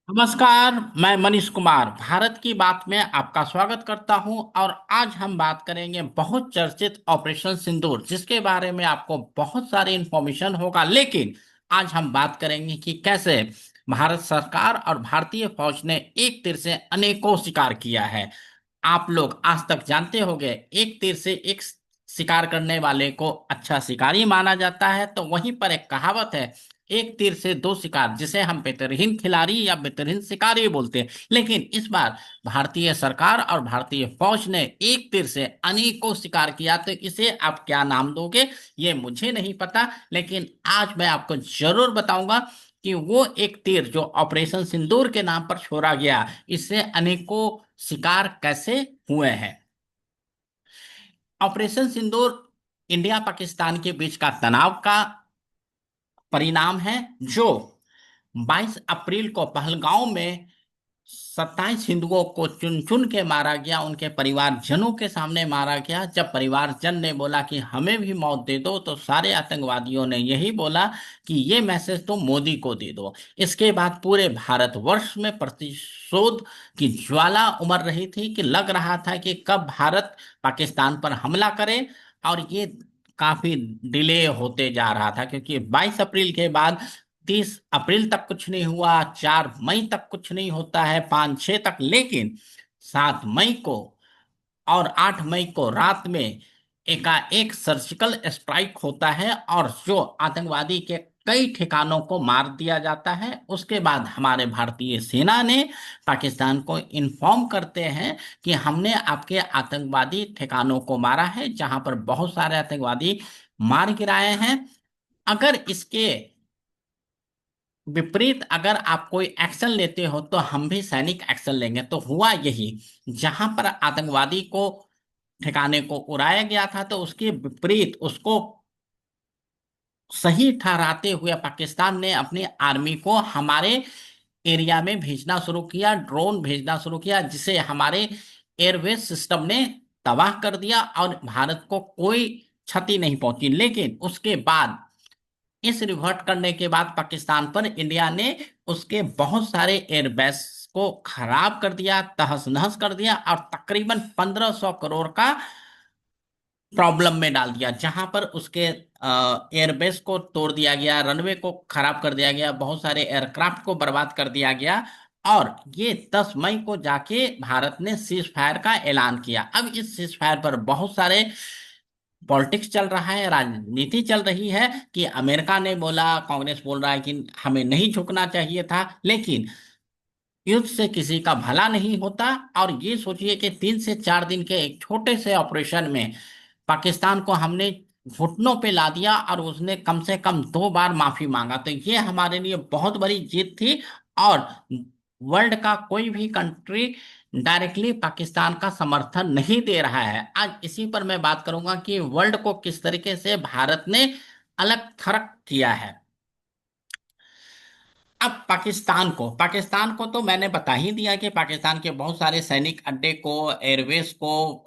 नमस्कार। मैं मनीष कुमार भारत की बात में आपका स्वागत करता हूं। और आज हम बात करेंगे बहुत चर्चित ऑपरेशन सिंदूर, जिसके बारे में आपको बहुत सारी इंफॉर्मेशन होगा। लेकिन आज हम बात करेंगे कि कैसे भारत सरकार और भारतीय फौज ने एक तीर से अनेकों शिकार किया है। आप लोग आज तक जानते होंगे, एक तीर से एक शिकार करने वाले को अच्छा शिकारी माना जाता है। तो वहीं पर एक कहावत है, एक तीर से दो शिकार, जिसे हम बेहतरीन खिलाड़ी या बेहतरीन शिकारी बोलते हैं। लेकिन इस बार भारतीय सरकार और भारतीय फौज ने एक तीर से अनेकों शिकार किया। तो इसे आप क्या नाम दोगे, ये मुझे नहीं पता। लेकिन आज मैं आपको जरूर बताऊंगा कि वो एक तीर जो ऑपरेशन सिंदूर के नाम पर छोड़ा गया, इससे अनेकों शिकार कैसे हुए हैं। ऑपरेशन सिंदूर इंडिया पाकिस्तान के बीच का तनाव का परिणाम है, जो 22 अप्रैल को पहलगांव में 27 हिंदुओं को चुन चुन के मारा गया, उनके परिवारजनों के सामने मारा गया। जब परिवारजन ने बोला कि हमें भी मौत दे दो, तो सारे आतंकवादियों ने यही बोला कि ये मैसेज तो मोदी को दे दो। इसके बाद पूरे भारतवर्ष में प्रतिशोध की ज्वाला उमड़ रही थी, कि लग रहा था कि कब भारत पाकिस्तान पर हमला करे। और ये काफी डिले होते जा रहा था, क्योंकि 22 अप्रैल के बाद 30 अप्रैल तक कुछ नहीं हुआ, 4 मई तक कुछ नहीं होता है, 5-6 तक। लेकिन 7 मई को और 8 मई को रात में एकाएक सर्जिकल स्ट्राइक होता है, और जो आतंकवादी के कई ठिकानों को मार दिया जाता है। उसके बाद हमारे भारतीय सेना ने पाकिस्तान को इन्फॉर्म करते हैं कि हमने आपके आतंकवादी ठिकानों को मारा है, जहां पर बहुत सारे आतंकवादी मार गिराए हैं। अगर इसके विपरीत अगर आप कोई एक्शन लेते हो, तो हम भी सैनिक एक्शन लेंगे। तो हुआ यही, जहां पर आतंकवादी को ठिकाने को उड़ाया गया था, तो उसके विपरीत उसको सही ठहराते हुए पाकिस्तान ने अपनी आर्मी को हमारे एरिया में भेजना शुरू किया, ड्रोन भेजना शुरू किया, जिसे हमारे एयरवेज सिस्टम ने तबाह कर दिया और भारत को कोई क्षति नहीं पहुंची। लेकिन उसके बाद, इस रिवर्ट करने के बाद, पाकिस्तान पर इंडिया ने उसके बहुत सारे एयरबेस को खराब कर दिया, तहस नहस कर दिया, और तकरीबन 1500 करोड़ का प्रॉब्लम में डाल दिया। जहां पर उसके एयरबेस को तोड़ दिया गया, रनवे को खराब कर दिया गया, बहुत सारे एयरक्राफ्ट को बर्बाद कर दिया गया। और ये 10 मई को जाके भारत ने सीज फायर का ऐलान किया। अब इस सीज फायर पर बहुत सारे पॉलिटिक्स चल रहा है, राजनीति चल रही है, कि अमेरिका ने बोला, कांग्रेस बोल रहा है कि हमें नहीं झुकना चाहिए था। लेकिन युद्ध से किसी का भला नहीं होता। और ये सोचिए कि 3 से 4 दिन के एक छोटे से ऑपरेशन में पाकिस्तान को हमने घुटनों पे ला दिया, और उसने कम से कम 2 बार माफी मांगा। तो ये हमारे लिए बहुत बड़ी जीत थी। और वर्ल्ड का कोई भी कंट्री डायरेक्टली पाकिस्तान का समर्थन नहीं दे रहा है। आज इसी पर मैं बात करूंगा कि वर्ल्ड को किस तरीके से भारत ने अलग थलग किया है। अब पाकिस्तान को तो मैंने बता ही दिया कि पाकिस्तान के बहुत सारे सैनिक अड्डे को, एयरवेज को,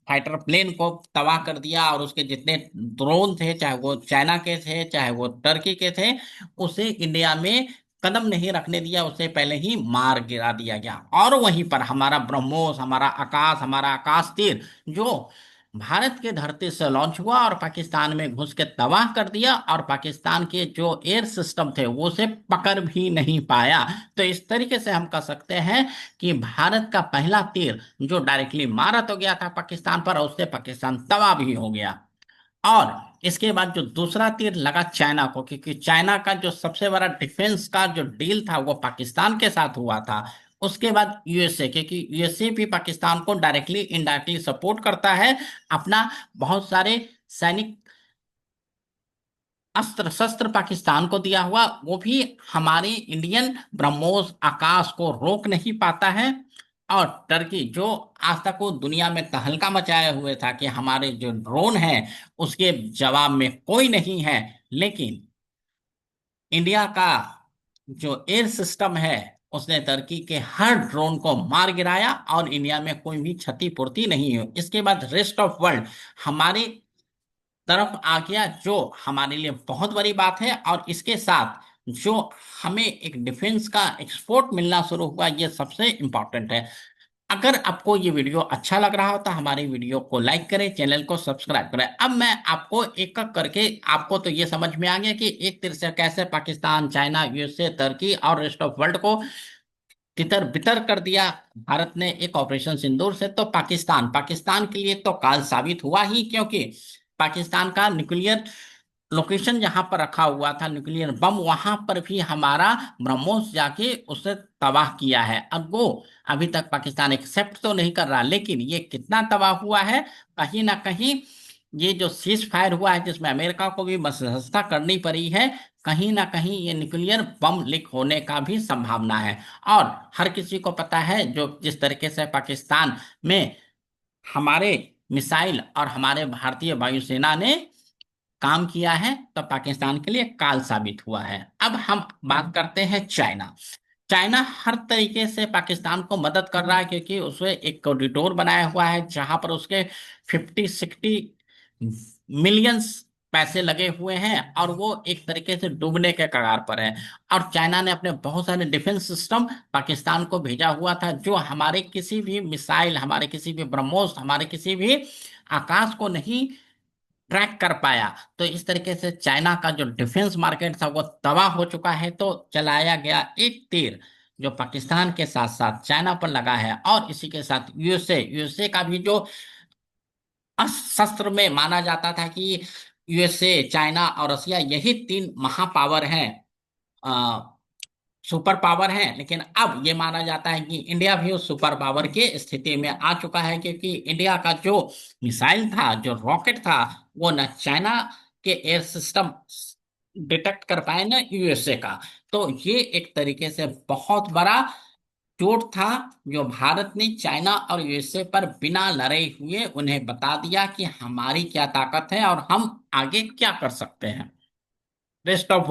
फाइटर प्लेन को तबाह कर दिया। और उसके जितने ड्रोन थे, चाहे वो चाइना के थे चाहे वो टर्की के थे, उसे इंडिया में कदम नहीं रखने दिया, उसे पहले ही मार गिरा दिया गया। और वहीं पर हमारा ब्रह्मोस, हमारा आकाश तीर, जो भारत के धरती से लॉन्च हुआ और पाकिस्तान में घुस के तबाह कर दिया, और पाकिस्तान के जो एयर सिस्टम थे वो उसे पकड़ भी नहीं पाया। तो इस तरीके से हम कह सकते हैं कि भारत का पहला तीर जो डायरेक्टली मारा तो गया था पाकिस्तान पर, और उससे पाकिस्तान तबाह भी हो गया। और इसके बाद जो दूसरा तीर लगा चाइना को, क्योंकि चाइना का जो सबसे बड़ा डिफेंस का जो डील था वो पाकिस्तान के साथ हुआ था। उसके बाद यूएसए, क्योंकि यूएसए भी पाकिस्तान को डायरेक्टली इनडायरेक्टली सपोर्ट करता है। अपना बहुत सारे सैनिक अस्त्र शस्त्र पाकिस्तान को दिया हुआ, वो भी हमारे इंडियन ब्रह्मोस आकाश को रोक नहीं पाता है। और टर्की, जो आज तक वो दुनिया में तहलका मचाए हुए था कि हमारे जो ड्रोन हैं उसके जवाब में कोई नहीं है, लेकिन इंडिया का जो एयर सिस्टम है, उसने टर्की के हर ड्रोन को मार गिराया, और इंडिया में कोई भी क्षतिपूर्ति नहीं हुई। इसके बाद रेस्ट ऑफ वर्ल्ड हमारी तरफ आ गया, जो हमारे लिए बहुत बड़ी बात है। और इसके साथ जो हमें एक डिफेंस का एक्सपोर्ट मिलना शुरू हुआ, ये सबसे इंपॉर्टेंट है। अगर आपको ये वीडियो अच्छा लग रहा हो तो हमारी वीडियो को लाइक करें, चैनल को सब्सक्राइब करें। अब मैं आपको एक एक करके, आपको तो ये समझ में आ गया कि एक तरह से कैसे पाकिस्तान, चाइना, यूएसए, तुर्की और रेस्ट ऑफ वर्ल्ड को तितर बितर कर दिया भारत ने एक ऑपरेशन सिंदूर से। तो पाकिस्तान पाकिस्तान के लिए तो काल साबित हुआ ही, क्योंकि पाकिस्तान का न्यूक्लियर लोकेशन जहां पर रखा हुआ था न्यूक्लियर बम, वहां पर भी हमारा ब्रह्मोस जाके उसे तबाह किया है। अब वो अभी तक पाकिस्तान एक्सेप्ट तो नहीं कर रहा, लेकिन ये कितना तबाह हुआ है, कहीं ना कहीं ये जो सीज फायर हुआ है जिसमें अमेरिका को भी मध्यस्थता करनी पड़ी है, कहीं ना कहीं ये न्यूक्लियर बम लीक होने का भी संभावना है। और हर किसी को पता है जो जिस तरीके से पाकिस्तान में हमारे मिसाइल और हमारे भारतीय वायुसेना ने काम किया है, तो पाकिस्तान के लिए काल साबित हुआ है। अब हम बात करते हैं चाइना। चाइना हर तरीके से पाकिस्तान को मदद कर रहा है, क्योंकि उसे एक कॉरिडोर बनाया हुआ है जहां पर उसके 50-60 मिलियंस पैसे लगे हुए हैं, और वो एक तरीके से डूबने के कगार पर है। और चाइना ने अपने बहुत सारे डिफेंस सिस्टम पाकिस्तान को भेजा हुआ था, जो हमारे किसी भी मिसाइल, हमारे किसी भी ब्रह्मोस, हमारे किसी भी आकाश को नहीं ट्रैक कर पाया। तो इस तरीके से चाइना का जो डिफेंस मार्केट था वो तबाह हो चुका है। तो चलाया गया एक तीर जो पाकिस्तान के साथ साथ चाइना पर लगा है, और इसी के साथ यूएसए यूएसए का भी जो शस्त्र में माना जाता था कि यूएसए, चाइना और रसिया यही तीन महापावर हैं, सुपर पावर है। लेकिन अब ये माना जाता है कि इंडिया भी उस सुपर पावर के स्थिति में आ चुका है, क्योंकि इंडिया का जो मिसाइल था, जो रॉकेट था, वो न चाइना के एयर सिस्टम डिटेक्ट कर पाए न यूएसए का। तो ये एक तरीके से बहुत बड़ा चोट था, जो भारत ने चाइना और यूएसए पर बिना लड़े हुए उन्हें बता दिया कि हमारी क्या ताकत है और हम आगे क्या कर सकते हैं। रेस्ट ऑफ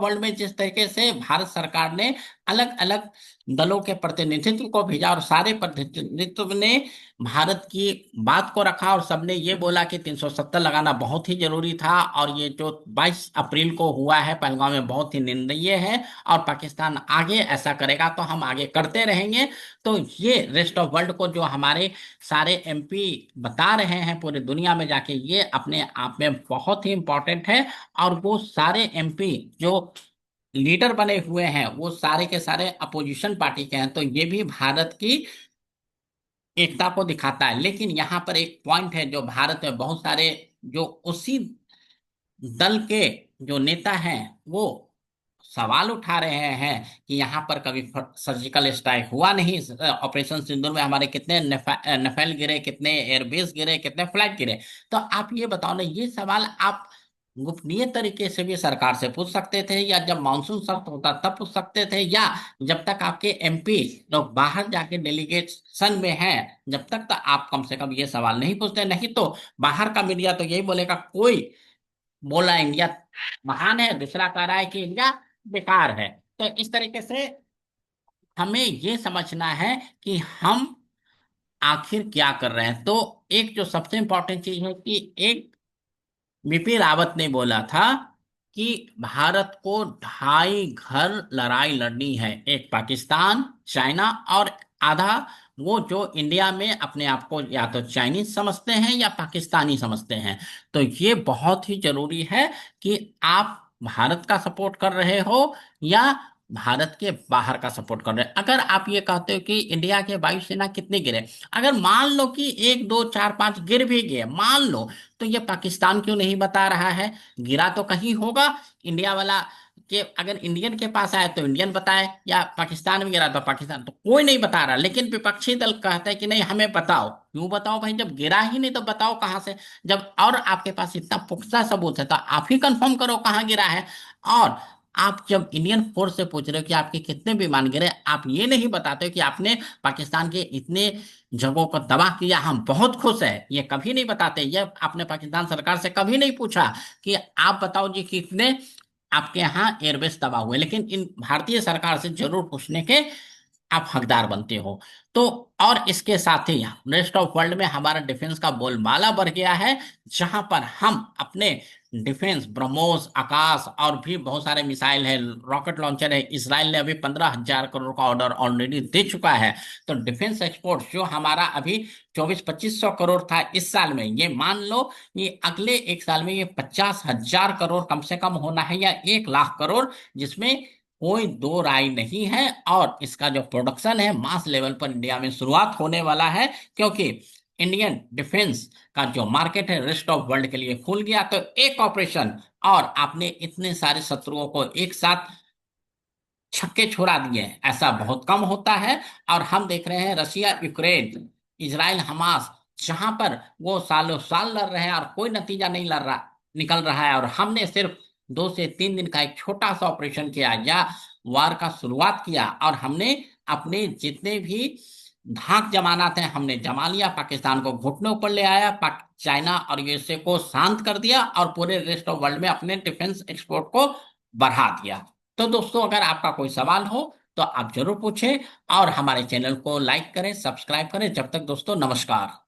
वर्ल्ड में जिस तरीके से भारत सरकार ने अलग अलग दलों के प्रतिनिधित्व को भेजा, और सारे प्रतिनिधित्व ने भारत की बात को रखा, और सबने ये बोला कि 370 लगाना बहुत ही जरूरी था, और ये जो 22 अप्रैल को हुआ है पहलगाम में बहुत ही निंदनीय है, और पाकिस्तान आगे ऐसा करेगा तो हम आगे करते रहेंगे। तो ये रेस्ट ऑफ वर्ल्ड को जो हमारे सारे एमपी बता रहे हैं पूरी दुनिया में जाके, ये अपने आप में बहुत ही इंपॉर्टेंट है। और वो सारे एमपी जो लीडर बने हुए हैं वो सारे के सारे अपोजिशन पार्टी के हैं, तो ये भी भारत की एकता को दिखाता है। लेकिन यहाँ पर एक पॉइंट है, जो भारत में बहुत सारे जो उसी दल के जो नेता हैं वो सवाल उठा रहे हैं कि यहाँ पर कभी सर्जिकल स्ट्राइक हुआ नहीं। ऑपरेशन सिंदूर में हमारे कितने नफेल गिरे, कितने एयरबेस गिरे, कितने फ्लाइट गिरे। तो आप ये बताओ ना, ये सवाल आप गोपनीय तरीके से भी सरकार से पूछ सकते थे, या जब मानसून सत्र होता तब पूछ सकते थे, या जब तक आपके एमपी लोग बाहर जाके डेलीगेशन में हैं जब तक, तो आप कम से कम ये सवाल नहीं पूछते। नहीं तो बाहर का मीडिया तो यही बोलेगा, कोई बोला इंडिया महान है, दूसरा कह रहा है कि इंडिया बेकार है। तो इस तरीके से हमें ये समझना है कि हम आखिर क्या कर रहे हैं। तो एक जो सबसे इंपॉर्टेंट चीज है कि एक बीपी रावत ने बोला था कि भारत को ढाई घर लड़ाई लड़नी है, एक पाकिस्तान, चाइना, और आधा वो जो इंडिया में अपने आप को या तो चाइनीज समझते हैं या पाकिस्तानी समझते हैं। तो ये बहुत ही जरूरी है कि आप भारत का सपोर्ट कर रहे हो या भारत के बाहर का सपोर्ट कर रहे हैं। अगर आप ये कहते हो कि इंडिया के वायुसेना कितने गिरे, अगर मान लो कि 1, 2, 4, 5 गिर भी गए, मान लो, तो ये पाकिस्तान क्यों नहीं बता रहा है? गिरा तो कहीं होगा इंडिया वाला, कि अगर इंडियन के पास आए तो इंडियन बताए, या पाकिस्तान में गिरा तो पाकिस्तान, तो कोई नहीं बता रहा। लेकिन विपक्षी दल कहता है कि नहीं, हमें बताओ। क्यों बताओ भाई, जब गिरा ही नहीं तो बताओ कहाँ से? जब और आपके पास इतना पुख्ता सबूत है तो आप ही कंफर्म करो कहाँ गिरा है। और आप जब इंडियन फोर्स से पूछ रहे हो कि आपके कितने विमान गिरे, आप ये नहीं बताते हो कि आपने पाकिस्तान के इतने जगहों को तबाह किया, हम बहुत खुश है, ये कभी नहीं बताते। ये आपने पाकिस्तान सरकार से कभी नहीं पूछा कि आप बताओ जी कितने आपके यहाँ एयरबेस तबाह हुए। लेकिन इन भारतीय सरकार से जरूर पूछने के आप हकदार बनते हो। तो और इसके साथ ही रेस्ट ऑफ वर्ल्ड में हमारा डिफेंस का बोलबाला बढ़ गया है, जहां पर हम अपने डिफेंस, ब्रह्मोस, आकाश और भी बहुत सारे मिसाइल है, रॉकेट लॉन्चर है। इसराइल ने अभी 15,000 करोड़ का ऑर्डर ऑलरेडी दे चुका है। तो डिफेंस एक्सपोर्ट जो हमारा अभी 24-25 सौ करोड़ था इस साल में, ये मान लो ये अगले एक साल में ये 50,000 करोड़ कम से कम होना है, या 1 लाख करोड़, जिसमें कोई दो राय नहीं है। और इसका जो प्रोडक्शन है मास लेवल पर इंडिया में शुरुआत होने वाला है, क्योंकि इंडियन डिफेंस का जो मार्केट है रेस्ट ऑफ वर्ल्ड के लिए खुल गया। तो एक ऑपरेशन और आपने इतने सारे शत्रुओं को एक साथ छक्के छोड़ा दिए हैं, ऐसा बहुत कम होता है। और हम देख रहे हैं रशिया यूक्रेन, इजराइल हमास, जहां पर वो सालों साल लड़ रहे हैं और कोई नतीजा नहीं लड़ रहा निकल रहा है, और हमने सिर्फ 2 से 3 दिन का एक छोटा सा ऑपरेशन किया या वार का शुरुआत किया, और हमने अपने जितने भी धाक जमाना थे हमने जमा लिया, पाकिस्तान को घुटनों पर ले आया, चाइना और यूएसए को शांत कर दिया, और पूरे रेस्ट ऑफ वर्ल्ड में अपने डिफेंस एक्सपोर्ट को बढ़ा दिया। तो दोस्तों, अगर आपका कोई सवाल हो तो आप जरूर पूछें, और हमारे चैनल को लाइक करें, सब्सक्राइब करें। जब तक दोस्तों, नमस्कार।